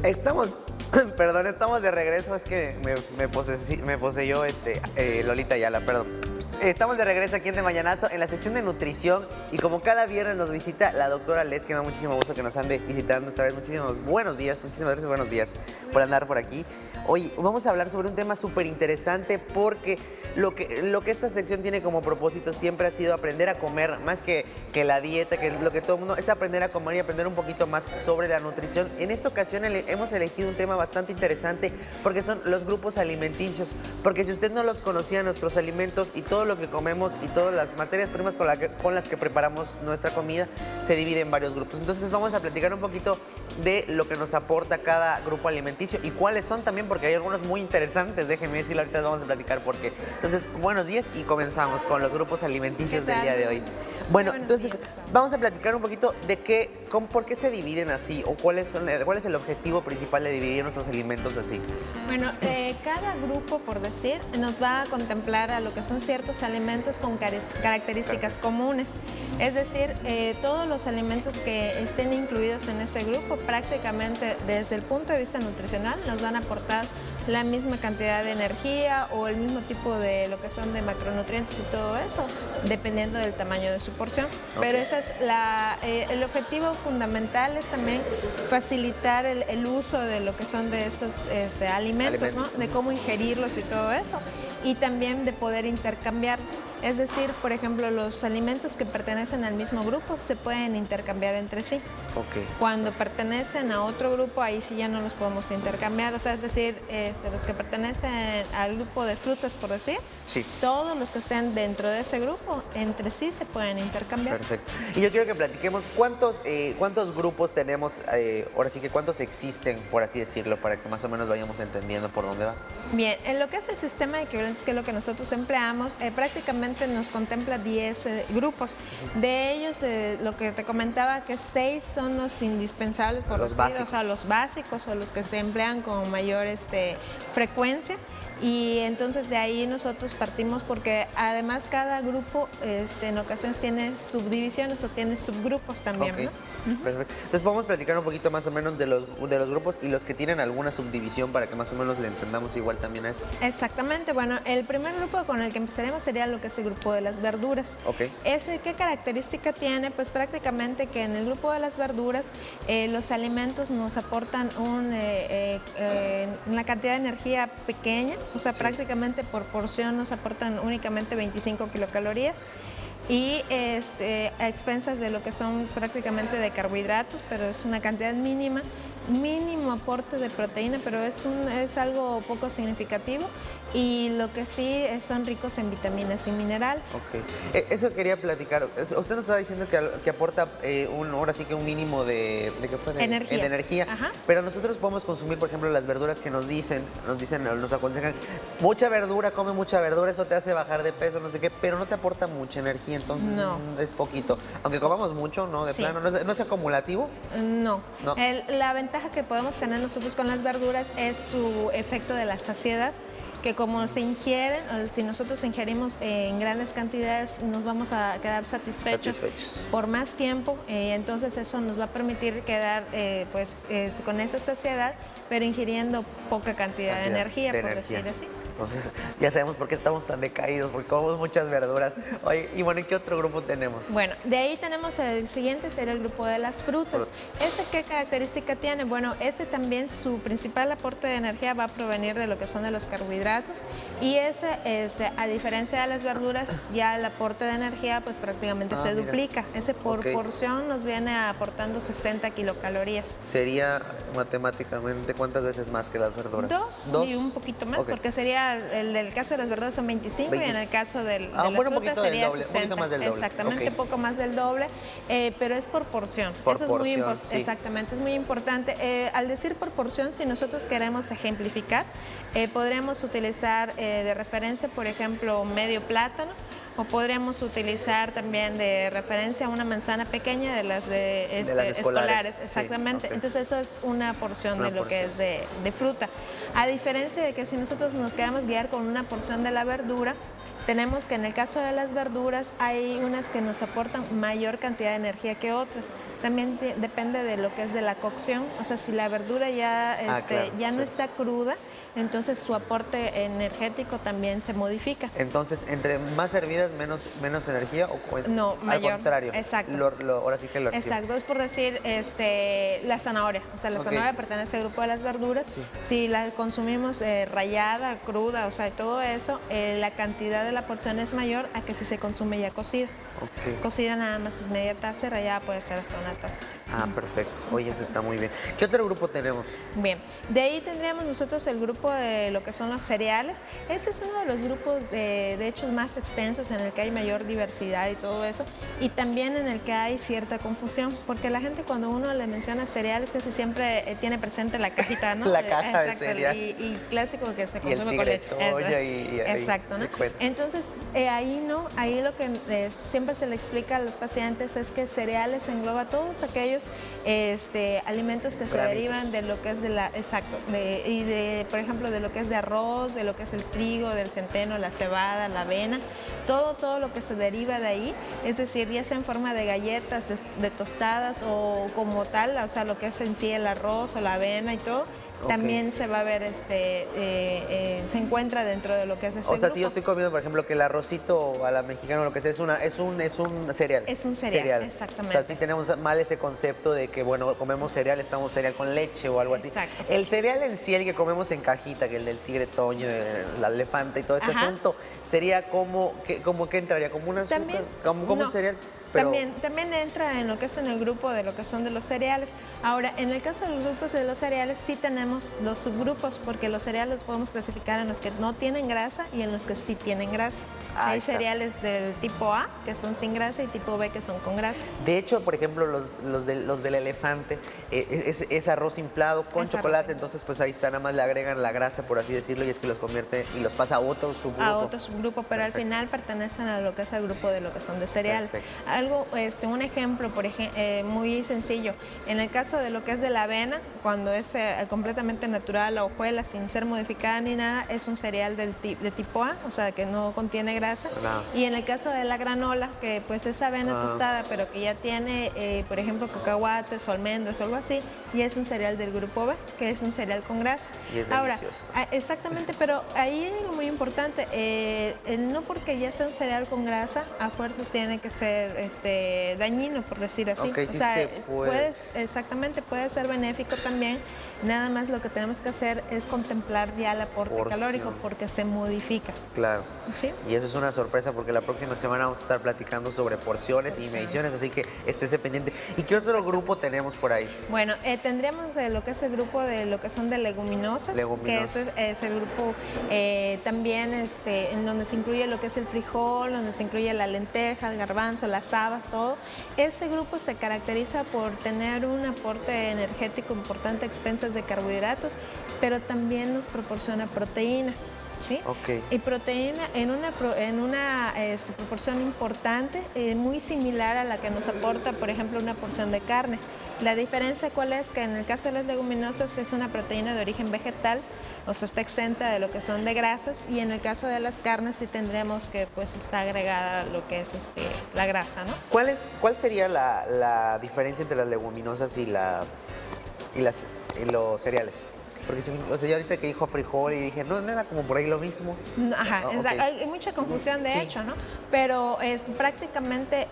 Estamos, perdón, estamos de regreso, es que me poseyó Lolita Ayala, perdón. Estamos de regreso aquí en De Mañanazo, en la sección de nutrición, y como cada viernes nos visita la doctora Les, que me da muchísimo gusto que nos ande visitando esta vez. Muchísimas gracias, buenos días por andar por aquí. Hoy vamos a hablar sobre un tema súper interesante porque lo que esta sección tiene como propósito siempre ha sido aprender a comer, más que la dieta, que es lo que todo el mundo, es aprender a comer y aprender un poquito más sobre la nutrición. En esta ocasión hemos elegido un tema bastante interesante porque son los grupos alimenticios, porque si usted no los conocía, nuestros alimentos y todo lo que comemos y todas las materias primas con las que preparamos nuestra comida se divide en varios grupos. Entonces vamos a platicar un poquito de lo que nos aporta cada grupo alimenticio y cuáles son también, porque hay algunos muy interesantes, déjenme decirlo, ahorita vamos a platicar por qué. Entonces, buenos días y comenzamos con los grupos alimenticios del día de hoy. Bueno, entonces vamos a platicar un poquito de por qué se dividen así o cuál es el objetivo principal de dividir nuestros alimentos así. Bueno, cada grupo, por decir, nos va a contemplar a lo que son ciertos alimentos con características comunes. Es decir, todos los alimentos que estén incluidos en ese grupo prácticamente desde el punto de vista nutricional nos van a aportar la misma cantidad de energía o el mismo tipo de lo que son de macronutrientes y todo eso, dependiendo del tamaño de su porción. Okay. Pero esa es el objetivo fundamental, es también facilitar el uso de lo que son de esos alimentos, ¿no? De cómo ingerirlos y todo eso. Y también de poder intercambiarlos. Es decir, por ejemplo, los alimentos que pertenecen al mismo grupo se pueden intercambiar entre sí. Okay. Cuando pertenecen a otro grupo, ahí sí ya no los podemos intercambiar. O sea, es decir, los que pertenecen al grupo de frutas, por decir, sí, todos los que estén dentro de ese grupo, entre sí se pueden intercambiar. Perfecto. Y yo quiero que platiquemos cuántos grupos tenemos, ahora sí que cuántos existen, por así decirlo, para que más o menos vayamos entendiendo por dónde va. Bien, en lo que es el sistema de equivalentes, que es lo que nosotros empleamos, prácticamente nos contempla 10 grupos. De ellos, lo que te comentaba, que 6 son los indispensables, por decir, o sea, los básicos o los que se emplean con mayor frecuencia. Y entonces de ahí nosotros partimos porque además cada grupo en ocasiones tiene subdivisiones o tiene subgrupos también, okay, ¿no? Perfecto. Entonces podemos platicar un poquito más o menos de los grupos y los que tienen alguna subdivisión para que más o menos le entendamos igual también a eso. Exactamente. Bueno, el primer grupo con el que empezaremos sería lo que es el grupo de las verduras. Okay. ¿Qué característica tiene? Pues prácticamente que en el grupo de las verduras los alimentos nos aportan una cantidad de energía pequeña. O sea, sí, prácticamente por porción nos aportan únicamente 25 kilocalorías y a expensas de lo que son prácticamente de carbohidratos, pero es una cantidad mínimo aporte de proteína, pero es algo poco significativo, y lo que sí son ricos en vitaminas y minerales. Ok. Eso quería platicar. Usted nos estaba diciendo que aporta ahora sí que un mínimo de energía. Ajá. Pero nosotros podemos consumir, por ejemplo, las verduras que nos aconsejan, mucha verdura, come mucha verdura, eso te hace bajar de peso, no sé qué, pero no te aporta mucha energía, entonces no, es poquito. Aunque comamos mucho, ¿no? De plano, ¿no es acumulativo? No. La ventaja que podemos tener nosotros con las verduras es su efecto de la saciedad, que como se ingieren, o si nosotros ingerimos en grandes cantidades, nos vamos a quedar satisfechos por más tiempo, entonces eso nos va a permitir quedar con esa saciedad, pero ingiriendo poca cantidad de energía, por decir así. Entonces ya sabemos por qué estamos tan decaídos, porque comemos muchas verduras. Oye, y bueno, ¿y qué otro grupo tenemos? Bueno, de ahí tenemos el siguiente, sería el grupo de las frutas. ¿Ese qué característica tiene? Bueno, ese también, su principal aporte de energía va a provenir de lo que son de los carbohidratos, y ese, a diferencia de las verduras, ya el aporte de energía pues prácticamente se duplica. Ese por porción nos viene aportando 60 kilocalorías. ¿Sería matemáticamente cuántas veces más que las verduras? Dos y un poquito más, porque sería el del caso de las verduras son 25 y en el caso de las frutas sería 60. Un poquito más del doble. Exactamente, poco más del doble, pero es por porción. Eso es muy importante. Sí. Exactamente, es muy importante. Al decir por porción, si nosotros queremos ejemplificar, podríamos utilizar de referencia, por ejemplo, medio plátano, o podríamos utilizar también de referencia una manzana pequeña de las escolares. Exactamente. Sí, entonces eso es una porción de lo que es de fruta. A diferencia de que si nosotros nos queramos guiar con una porción de la verdura, tenemos que en el caso de las verduras hay unas que nos aportan mayor cantidad de energía que otras. también depende de lo que es de la cocción. O sea, si la verdura ya, claro, ya no sí. está cruda, entonces su aporte energético también se modifica. Entonces, entre más hervidas, menos energía No, mayor. Al contrario. Exacto. Ahora sí que lo Exacto, es por decir la zanahoria. O sea, la Ok. zanahoria pertenece al grupo de las verduras. Sí. Si la consumimos rallada, cruda, o sea, todo eso, la cantidad de la porción es mayor a que si se consume ya cocida. Ok. Cocida nada más es media taza, rallada puede ser hasta una taza. Ah, perfecto. Oye, eso está muy bien. ¿Qué otro grupo tenemos? Bien, de ahí tendríamos nosotros el grupo de lo que son los cereales. Ese es uno de los grupos de hechos más extensos en el que hay mayor diversidad y todo eso, y también en el que hay cierta confusión, porque la gente cuando uno le menciona cereales casi siempre tiene presente la cajita, ¿no? La caja de Exacto, cereal. y clásico que se Y el consume con leche. tigre toño Exacto, ¿no? y cuenta. Entonces, ahí no, ahí lo que siempre se le explica a los pacientes es que cereales engloba todos aquellos alimentos que se Granitos. derivan de lo que es por ejemplo, de lo que es de arroz, de lo que es el trigo, del centeno, la cebada, la avena, todo lo que se deriva de ahí, es decir, ya sea en forma de galletas, de tostadas o como tal, o sea, lo que es en sí el arroz o la avena y todo. Ok. También se va a ver, se encuentra dentro de lo que es ese O sea, si yo grupo. estoy comiendo, por ejemplo, que el arrocito a la mexicana, lo que sea, es un cereal. Es un cereal, exactamente. O sea, si tenemos mal ese concepto de que, bueno, comemos cereal, estamos cereal con leche o algo así. Exacto. El cereal en sí, el que comemos en cajita, que el del tigre toño, el elefante y todo este Ajá. asunto, sería como que entraría como un azúcar, También, como un no, cereal. Pero también entra en lo que es en el grupo de lo que son de los cereales. Ahora, en el caso de los grupos de los cereales, sí tenemos los subgrupos, porque los cereales los podemos clasificar en los que no tienen grasa y en los que sí tienen grasa. Ahí Hay está. cereales del tipo A, que son sin grasa, y tipo B, que son con grasa. de hecho, por ejemplo, los del elefante, es arroz inflado con Es chocolate, arroz. entonces pues ahí está, nada más le agregan la grasa, por así decirlo, y es que los convierte y los pasa a otro subgrupo. A otro subgrupo, pero Perfecto. al final pertenecen a lo que es el grupo de lo que son de cereales. Perfecto. Algo, un ejemplo, muy sencillo. En el caso de lo que es de la avena, cuando es completamente natural, la hojuela, sin ser modificada ni nada, es un cereal de tipo A, o sea, que no contiene grasa. Claro. Y en el caso de la granola, que pues es avena tostada, pero que ya tiene, por ejemplo, cacahuates o almendras o algo así, y es un cereal del grupo B, que es un cereal con grasa. Y es Ahora, delicioso. exactamente, pero ahí hay algo muy importante, no porque ya sea un cereal con grasa, a fuerzas tiene que ser dañino, por decir así. Ok, o sí sea, se puede. exactamente, puede ser benéfico también. Nada más lo que tenemos que hacer es contemplar ya el aporte Porción. calórico, porque se modifica. Claro. ¿Sí? Y eso es una sorpresa porque la próxima semana vamos a estar platicando sobre porciones y mediciones, así que estése pendiente. ¿Y qué otro grupo tenemos por ahí? Bueno, tendríamos lo que es el grupo de lo que son de leguminosas, Leguminosas. que ese es el grupo también en donde se incluye lo que es el frijol, donde se incluye la lenteja, el garbanzo, las habas, todo. Ese grupo se caracteriza por tener un aporte energético importante a expensas de carbohidratos, pero también nos proporciona proteína. ¿Sí? Ok. Y proteína en una proporción importante, muy similar a la que nos aporta, por ejemplo, una porción de carne. La diferencia, ¿cuál es? Que en el caso de las leguminosas es una proteína de origen vegetal, o sea, está exenta de lo que son de grasas, y en el caso de las carnes sí tendremos que pues está agregada lo que es la grasa, ¿no? ¿Cuál sería la diferencia entre las leguminosas y los cereales? Porque o sea, yo ahorita que dijo frijol y dije, no era como por ahí lo mismo. Ajá, Ah, ok. hay mucha confusión de Sí. hecho, ¿no? Pero prácticamente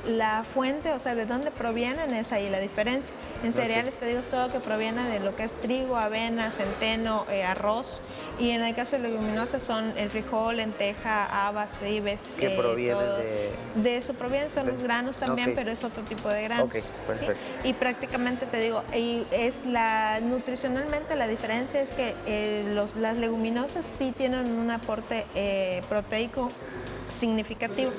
la fuente, o sea, de dónde provienen es ahí la diferencia. En cereales te digo es todo que proviene de lo que es trigo, avena, centeno, arroz, y en el caso de leguminosas son el frijol, lenteja, habas, cebes. Que provienen todo. de... De eso provienen, los granos también, Ok. pero es otro tipo de granos. Ok, perfecto. ¿sí? Y prácticamente te digo, y nutricionalmente la diferencia es que las leguminosas sí tienen un aporte proteico significativo,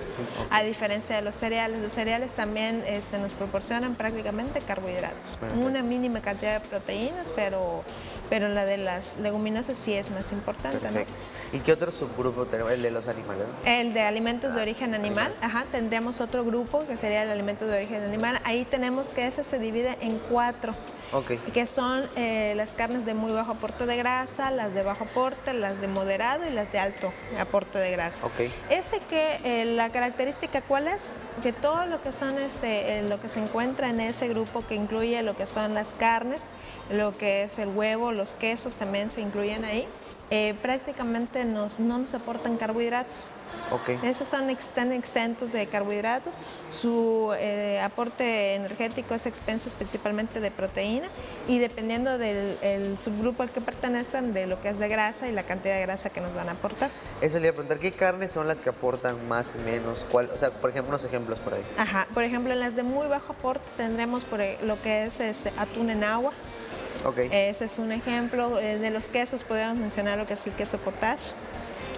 a diferencia de los cereales. Los cereales también nos proporcionan prácticamente carbohidratos, Perfecto. una mínima cantidad de proteínas, pero pero la de las leguminosas sí es más importante, Perfecto. ¿no? ¿Y qué otro subgrupo tenemos? El de los animales, ¿no? El de alimentos de origen animal, ajá, tendríamos otro grupo que sería el alimentos de origen animal. Ahí tenemos que ese se divide en 4. Ok. Que son las carnes de muy bajo aporte de grasa, las de bajo aporte, las de moderado y las de alto aporte de grasa. Ok. Ese que la característica ¿cuál es? Que todo lo que son lo que se encuentra en ese grupo que incluye lo que son las carnes, lo que es el huevo, los quesos también se incluyen ahí, prácticamente no nos aportan carbohidratos. Ok. Esos están exentos de carbohidratos. Su aporte energético es expensas principalmente de proteína y dependiendo del subgrupo al que pertenezcan, de lo que es de grasa y la cantidad de grasa que nos van a aportar. Eso le iba a preguntar, ¿qué carnes son las que aportan más y menos? O sea, por ejemplo, unos ejemplos por ahí. Ajá, por ejemplo, en las de muy bajo aporte tendremos lo que es atún en agua. Ok. Ese es un ejemplo. De los quesos podríamos mencionar lo que es el queso cottage.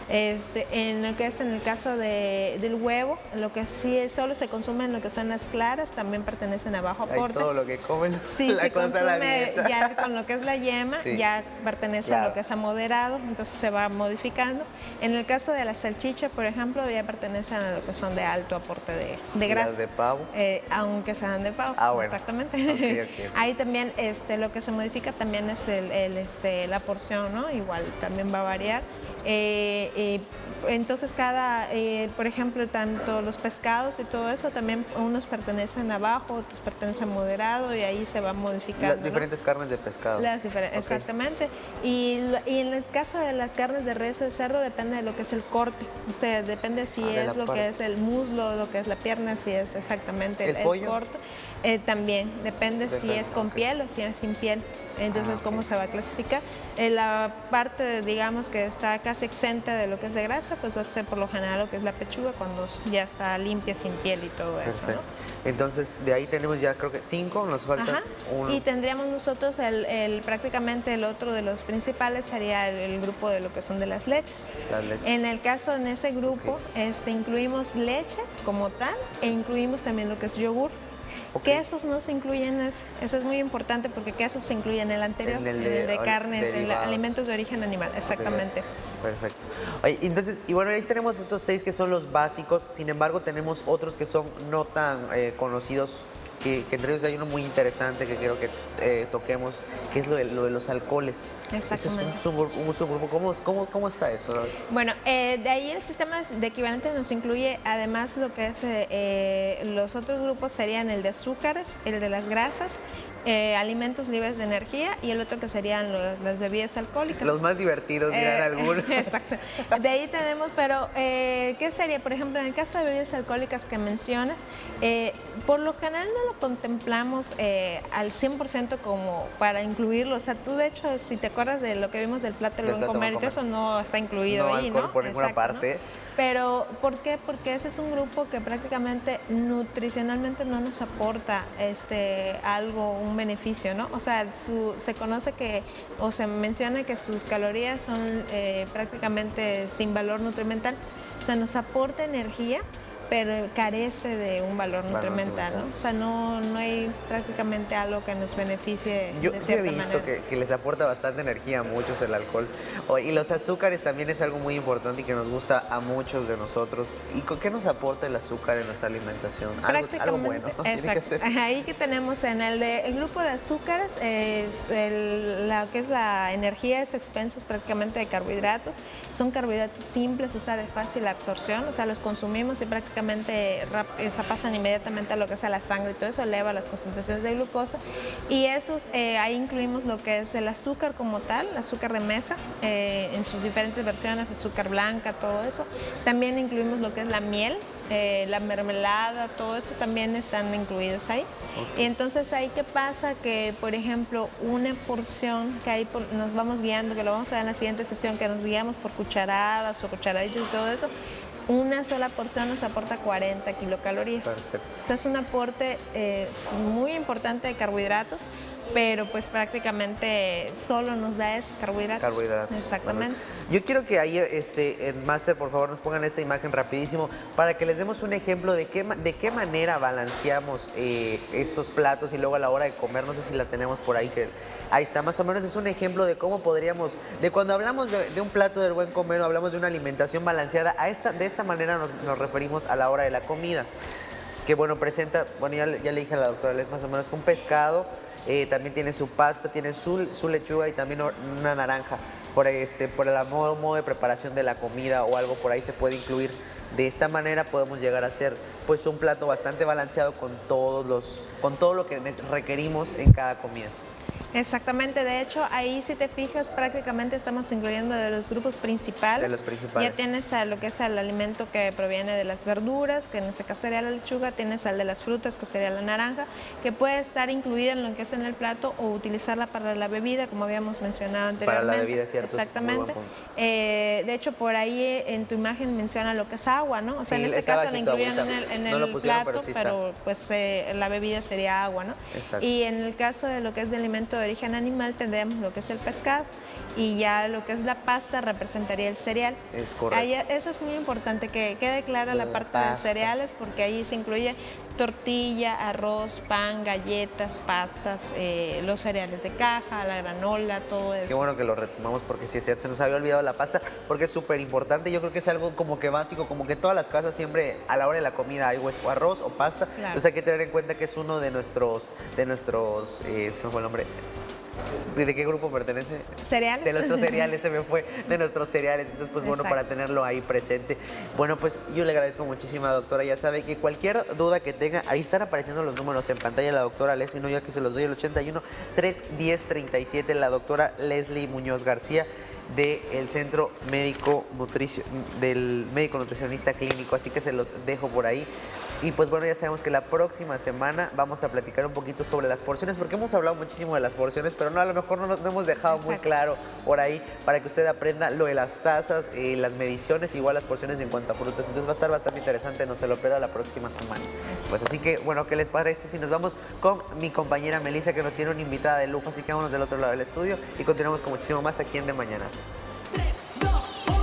En lo que es en el caso del huevo, lo que sí solo se consume en lo que son las claras, también pertenecen a bajo Ahí aporte. todo lo que comen. Sí, la se cosa la consume dieta. ya con lo que es la yema, Sí. ya pertenece a Claro. lo que es a moderado, entonces se va modificando. En el caso de la salchicha, por ejemplo, ya pertenecen a lo que son de alto aporte de grasa. Las de pavo. Aunque sean de pavo. Ah, bueno. Exactamente. Ok, ok. Ahí también lo que se modifica también es la porción, ¿no? Igual también va a variar. Entonces por ejemplo, tanto los pescados y todo eso, también unos pertenecen a bajo, otros pertenecen a moderado y ahí se va modificando. Las ¿no? diferentes carnes de pescado. Ok. Exactamente. Y en el caso de las carnes de res o de cerdo depende de lo que es el corte. O sea, depende si de es la lo parte. que es el muslo, lo que es la pierna, si es exactamente ¿El pollo? corte. También depende si Depende, es con ok. piel o si es sin piel. Entonces, ok. ¿cómo se va a clasificar? La parte, digamos, que está casi exenta de lo que es de grasa, pues va a ser por lo general lo que es la pechuga cuando ya está limpia, sin piel y todo eso, ¿no? Perfecto. Entonces, de ahí tenemos ya creo que 5, nos falta Ajá. uno. Y tendríamos nosotros prácticamente el otro de los principales sería el grupo de lo que son de las leches. Las leches. En el caso, en ese grupo, Ok. incluimos leche como tal e incluimos también lo que es yogur. Ok. Quesos no se incluyen, eso es muy importante porque quesos se incluyen en el anterior, En el de de carnes, en derivados. alimentos de origen animal, exactamente. Perfecto. Oye, entonces, y bueno, ahí tenemos estos 6 que son los básicos, sin embargo tenemos otros que son no tan conocidos, que entre ellos hay uno muy interesante que quiero que toquemos, que es lo de los alcoholes. Exactamente. Ese es un subgrupo. ¿Cómo está eso? Bueno, de ahí el sistema de equivalentes nos incluye además lo que es los otros grupos serían el de azúcares, el de las grasas, alimentos libres de energía y el otro que serían las bebidas alcohólicas. Los más divertidos, dirán algunos. Exacto. De ahí tenemos, pero ¿qué sería? Por ejemplo, en el caso de bebidas alcohólicas que menciona, por lo general no lo contemplamos al 100% como para incluirlo. O sea, tú de hecho, si te acuerdas de lo que vimos del plato del buen comer, eso no está incluido No ahí, alcohol ¿no? por ninguna Exacto, parte. ¿no? Pero, ¿por qué? Porque ese es un grupo que prácticamente nutricionalmente no nos aporta algo, un beneficio, ¿no? O sea, se conoce o se menciona que sus calorías son prácticamente sin valor nutrimental. O sea, nos aporta energía, pero carece de un valor nutrimental, ¿no? O sea, no hay prácticamente algo que nos beneficie Yo de he cierta visto manera. que les aporta bastante energía a muchos el alcohol. Y los azúcares también es algo muy importante y que nos gusta a muchos de nosotros. ¿Y con qué nos aporta el azúcar en nuestra alimentación? Algo bueno, ¿no? Tiene que Exacto. ser. Ahí que tenemos en el grupo de azúcares, lo que es la energía es expensas prácticamente de carbohidratos. Son carbohidratos simples, o sea, de fácil absorción, o sea, los consumimos y prácticamente pasan inmediatamente a lo que es a la sangre y todo eso eleva las concentraciones de glucosa. Y esos, ahí incluimos lo que es el azúcar como tal, el azúcar de mesa, en sus diferentes versiones, azúcar blanca, todo eso. También incluimos lo que es la miel, la mermelada, todo esto también están incluidos ahí. Okay. Y entonces ahí qué pasa que, por ejemplo, una porción que ahí nos vamos guiando, que lo vamos a ver en la siguiente sesión, que nos guiamos por cucharadas o cucharaditas y todo eso, una sola porción nos aporta 40 kilocalorías. Perfecto. O sea, es un aporte muy importante de carbohidratos, pero pues prácticamente solo nos da eso, carbohidratos. Carbohidratos. Exactamente. Bueno, yo quiero que ahí, en Master, por favor, nos pongan esta imagen rapidísimo para que les demos un ejemplo de qué manera balanceamos estos platos y luego a la hora de comer, no sé si la tenemos por ahí, que ahí está, más o menos es un ejemplo de cómo podríamos, de cuando hablamos de un plato del buen comer o hablamos de una alimentación balanceada, de esta manera nos referimos a la hora de la comida. Que bueno, presenta, bueno, ya le dije a la doctora, es más o menos con pescado, también tiene su pasta, tiene su lechuga y también una naranja. Por el modo de preparación de la comida o algo por ahí se puede incluir. De esta manera podemos llegar a hacer pues un plato bastante balanceado con todo lo que requerimos en cada comida. Exactamente, de hecho ahí si te fijas prácticamente estamos incluyendo de los grupos principales. De los principales. Ya tienes a lo que es el alimento que proviene de las verduras, que en este caso sería la lechuga, tienes al de las frutas, que sería la naranja, que puede estar incluida en lo que está en el plato o utilizarla para la bebida, como habíamos mencionado anteriormente. Para la bebida, cierto. Exactamente. De hecho por ahí en tu imagen menciona lo que es agua, ¿no? O sea, Sí, en este caso la incluían en no lo el pusieron, plato, pero pues la bebida sería agua, ¿no? Exacto. Y en el caso de lo que es de alimento de origen animal tendremos lo que es el pescado y ya lo que es la pasta representaría el cereal. Es correcto. Ahí, eso es muy importante que quede clara la parte de cereales porque ahí se incluye tortilla, arroz, pan, galletas, pastas, los cereales de caja, la granola, todo eso. Qué bueno que lo retomamos porque sí, se nos había olvidado la pasta porque es súper importante. Yo creo que es algo como que básico, como que todas las casas siempre a la hora de la comida hay o arroz o pasta. Claro. Entonces hay que tener en cuenta que es uno de nuestros se me fue el nombre. ¿De qué grupo pertenece? ¿Cereales? De nuestros cereales, se me fue, de nuestros cereales. Entonces, pues bueno, para tenerlo ahí presente. Bueno, pues yo le agradezco muchísimo a la doctora. Ya sabe que cualquier duda que tenga, ahí están apareciendo los números en pantalla de la doctora Leslie, no, ya que se los doy, el 81-310-37, la doctora Leslie Muñoz García, del Centro del Médico Nutricionista Clínico, así que se los dejo por ahí. Y pues bueno, ya sabemos que la próxima semana vamos a platicar un poquito sobre las porciones, porque hemos hablado muchísimo de las porciones, pero a lo mejor no hemos dejado muy claro por ahí para que usted aprenda lo de las tazas, las mediciones, igual las porciones en cuanto a frutas. Entonces va a estar bastante interesante, no se lo pierda la próxima semana. Pues así que, bueno, ¿qué les parece si nos vamos con mi compañera Melissa, que nos tiene una invitada de lujo? Así que vámonos del otro lado del estudio y continuamos con muchísimo más aquí en De Mañanazo.